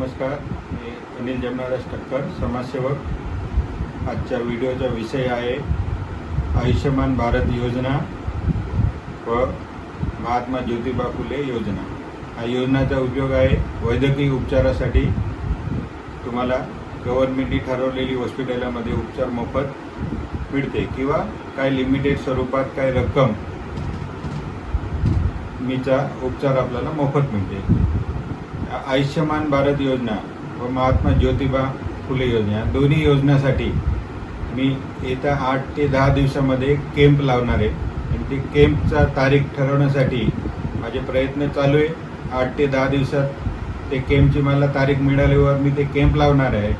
नमस्कार, मी अनिल जमनादास ठक्कर, समाजसेवक। आजच्या व्हिडिओचा विषय आहे आयुष्यमान भारत योजना व महात्मा ज्योतिबा फुले योजना। हा योजनाचा उपयोग आहे वैद्यकीय उपचारासाठी। तुम्हाला गव्हर्नमेंटने ठरवलेली हॉस्पिटलमध्ये उपचार मोफत मिळते किंवा काही लिमिटेड स्वरूपात काही रक्कम मीचा उपचार आपल्याला मोफत मिळते। आयुष्यमान भारत योजना व महात्मा ज्योतिबा फुले योजना या दोन्ही योजनासाठी मी येत्या 8 ते 10 दिवसामध्ये कॅम्प लावणार आहे आणि ते कॅम्पचा तारीख ठरवण्यासाठी माझे प्रयत्न चालू आहे। 8 ते 10 दिवसात ते कॅम्पची मला तारीख मिळाल्यावर मी ते कॅम्प लावणार आहे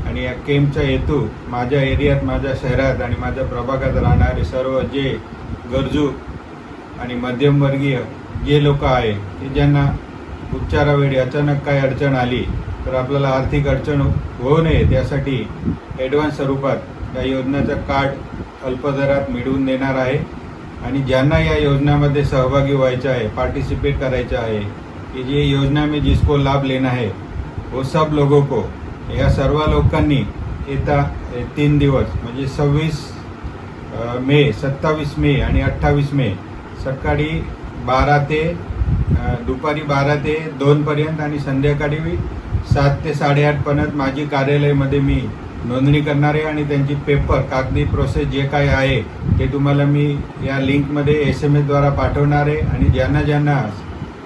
आणि या कॅम्पचा हेतू माझ्या एरियात, माझ्या शहरात आणि माझ्या प्रभागात राहणारे सर्व जे गरजू आणि मध्यमवर्गीय जे लोक आहे की ज्यांना उपचारावेळी अचानक काही अडचण आली तर आपल्याला आर्थिक अडचण होऊ नये त्यासाठी ॲडव्हान्स स्वरूपात या योजनेचं कार्ड अल्पदरात मिळवून देणार आहे। आणि ज्यांना या योजनामध्ये सहभागी व्हायचं आहे, पार्टिसिपेट करायचं आहे कि ये योजना में जिसको लाभ लेना है वो सब लोगों को, या सर्व लोकांनी येत्या 3 दिवस म्हणजे 26 मे, 27 मे आणि 28 मे सकाळी 12 ते दुपारी 12 ते 2 पर्यंत आणि संध्याकाळी 7 ते 8:30 पर्यंत माझी कार्यालयामध्ये मी नोंदणी करणार आहे आणि त्यांची पेपर कागदी प्रोसेस जे काय आहे ते तुम्हाला मी या लिंकमध्ये SMS द्वारा पाठवणार आहे। आणि ज्यांना ज्यांना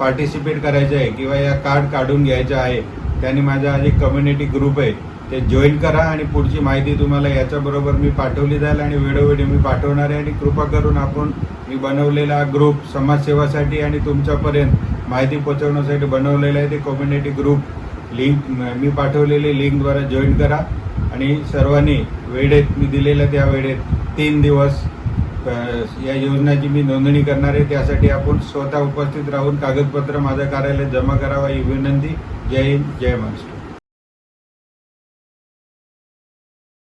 पार्टिसिपेट करायचं आहे किंवा या कार्ड काढून घ्यायचं आहे त्यांनी माझा जे कम्युनिटी ग्रुप आहे ते जॉईन करा आणि पुढची माहिती तुम्हाला याच्याबरोबर मी पाठवली जाईल आणि वेळोवेळी मी पाठवणार आहे। आणि कृपा करून आपण मी बनवलेला ग्रुप समाजसेवासाठी आणि तुमच्यापर्यंत माहिती पोहोचवण्यासाठी बनवलेला आहे ते कम्युनिटी ग्रुप लिंक मी पाठवलेली लिंकद्वारा जॉईन करा आणि सर्वांनी वेळेत मी दिलेल्या त्या वेळेत 3 दिवस या योजनेची मी नोंदणी करणार आहे। त्यासाठी आपण स्वतः उपस्थित राहून कागदपत्र माझ्या कार्यालयात जमा करावा ही विनंती। जय हिंद, जय महाराष्ट्र।